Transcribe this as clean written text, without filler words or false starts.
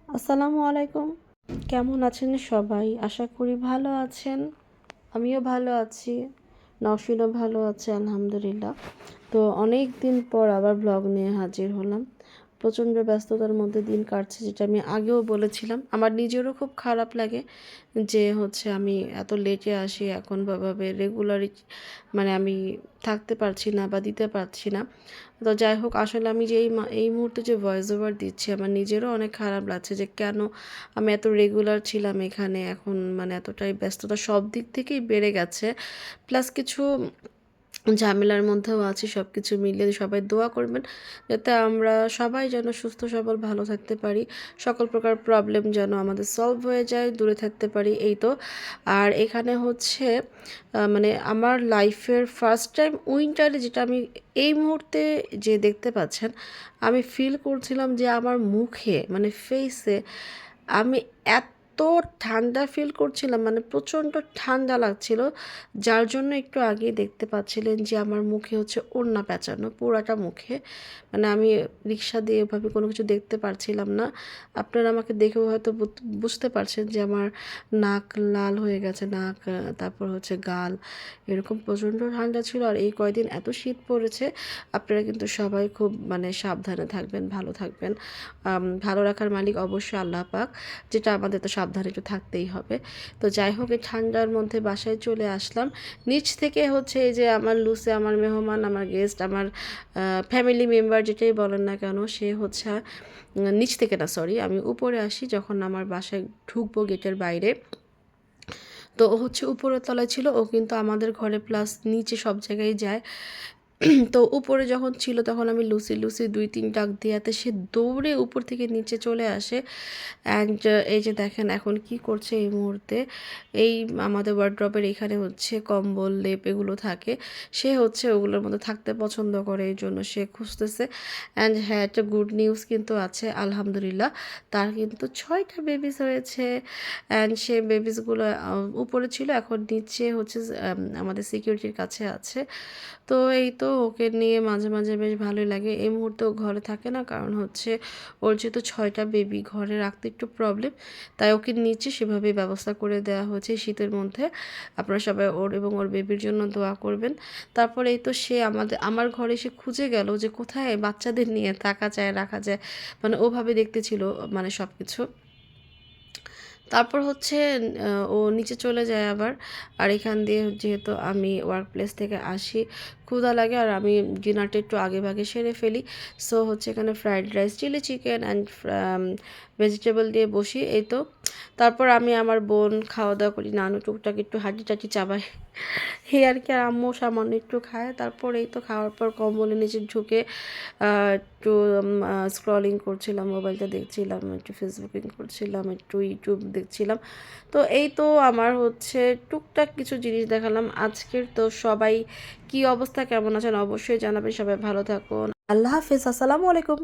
আসসালামু আলাইকুম। কেমন আছেন সবাই? আশা করি ভালো আছেন। আমিও ভালো আছি। নওশিনও ভালো আছে আলহামদুলিল্লাহ। তো অনেক দিন পর আবার ব্লগ নিয়ে হাজির হলাম। প্রচণ্ড ব্যস্ততার মধ্যে দিন কাটছে, যেটা আমি আগেও বলেছিলাম। আমার নিজেরও খুব খারাপ লাগে যে আমি এত লেটে আসি এখন ভাবে রেগুলারই, মানে আমি থাকতে পারছি না বা দিতে পারছি না। তো যাই হোক, আসলে আমি যে এই মুহূর্তে যে ভয়েস ওভার দিচ্ছি, আমার নিজেরও অনেক খারাপ লাগছে যে কেন আমি এত রেগুলার ছিলাম এখানে, এখন মানে এতটাই ব্যস্ততা সব দিক থেকেই বেড়ে গেছে। প্লাস কিছু ঝামেলার মধ্যেও আছি। সব কিছু মিলিয়ে সবাই দোয়া করবেন যাতে আমরা সবাই যেন সুস্থ সবল ভালো থাকতে পারি, সকল প্রকার প্রবলেম যেন আমাদের সলভ হয়ে যায়, দূরে থাকতে পারি, এই তো। আর এখানে মানে আমার লাইফের ফার্স্ট টাইম উইন্টারে, যেটা আমি এই মুহূর্তে যে দেখতে পাচ্ছেন, আমি ফিল করছিলাম যে আমার মুখে মানে ফেসে আমি এত ঠান্ডা ফিল করছিলাম, মানে প্রচণ্ড ঠান্ডা লাগছিল। যার জন্য একটু আগেই দেখতে পাচ্ছিলেন যে আমার মুখে ওড়না পেঁচানো পুরাটা মুখে, মানে আমি রিক্সা দিয়ে এভাবে কোনো কিছু দেখতে পারছিলাম না। আপনারা আমাকে দেখেও হয়তো বুঝতে পারছেন যে আমার নাক লাল হয়ে গেছে, নাক তারপর গাল, এরকম প্রচণ্ড ঠান্ডা ছিল। আর এই কয়দিন এত শীত পড়েছে। আপনারা কিন্তু সবাই খুব মানে সাবধানে থাকবেন, ভালো থাকবেন। ভালো রাখার মালিক অবশ্যই আল্লাহ পাক, যেটা আমাদের তো সাবধানে একটু থাকতেই হবে। তো যাই হোক, এই ঠান্ডার মধ্যে বাসায় চলে আসলাম। নিচ থেকে এই যে আমার লুসে, আমার মেহমান, আমার গেস্ট, আমার ফ্যামিলি মেম্বার যেটাই বলেন না কেন, সে নিচ থেকে না, সরি, আমি উপরে আসি যখন আমার বাসায় ঢুকবো গেটের বাইরে। তো ও উপরের তলায় ছিল, ও কিন্তু আমাদের ঘরে প্লাস নিচে সব জায়গায় যায়। তো উপরে যখন ছিল তখন আমি লুসি লুসি 2-3 ডাক দিয়াতে সে দৌড়ে উপর থেকে নিচে চলে আসে। অ্যান্ড এই যে দেখেন এখন কি করছে এই মুহূর্তে, এই আমাদের ওয়ার্ড্রপের এখানে কম্বল লেপ এগুলো থাকে, সে ওগুলোর মধ্যে থাকতে পছন্দ করে, এই জন্য সে খুঁজতেছে। অ্যান্ড হ্যাঁ, একটা গুড নিউজ কিন্তু আছে আলহামদুলিল্লাহ, তার কিন্তু 6টা বেবিস হয়েছে। অ্যান্ড সে বেবিসগুলো উপরে ছিল, এখন নিচে আমাদের সিকিউরিটির কাছে আছে। তো এই তো ওকে নিয়ে মাঝে মাঝে বেশ ভালোই লাগে। এই মুহূর্তে ও ঘরে থাকে না, কারণ ওর যেহেতু 6টা বেবি, ঘরে রাখতে একটু প্রবলেম, তাই ওকে নিচে সেভাবেই ব্যবস্থা করে দেওয়া হয়েছে শীতের মধ্যে। আপনারা সবাই ওর এবং ওর বেবির জন্য দোয়া করবেন। তারপর এই তো সে আমার ঘরে এসে খুঁজে গেল যে কোথায় বাচ্চাদের নিয়ে থাকা যায়, রাখা যায়, মানে ওভাবে দেখতে ছিল, মানে সব কিছু। তারপর ও নিচে চলে যায় আবার। আর এখান দিয়ে যেহেতু আমি ওয়ার্ক প্লেস থেকে আসি, ক্ষুধা লাগে, আর আমি ডিনারটা একটু আগে ভাগে সেরে ফেলি। সো এখানে fried rice, chilli chicken and vegetable দিয়ে বসি, এই তো। তারপর আমি আমার বোন খাওয়া দাওয়া করি, নানু টুকটাক একটু হাঁটি টাটি চাবাই, এই আর কি। আর আম্মু সামান্য একটু খায়। তারপর এই তো খাওয়ার পর কম্বলের নিচে ঢুকে একটু স্ক্রলিং করছিলাম, মোবাইলটা দেখছিলাম, একটু ফেসবুকিং করছিলাম, একটু ইউটিউব দেখছিলাম। তো এই তো আমার টুকটাক কিছু জিনিস দেখালাম আজকের। তো সবাই কি অবস্থা, কেমন আছেন অবশ্যই জানাবেন। সবাই ভালো থাকুন। আল্লাহ হাফিজ, আসসালামু আলাইকুম।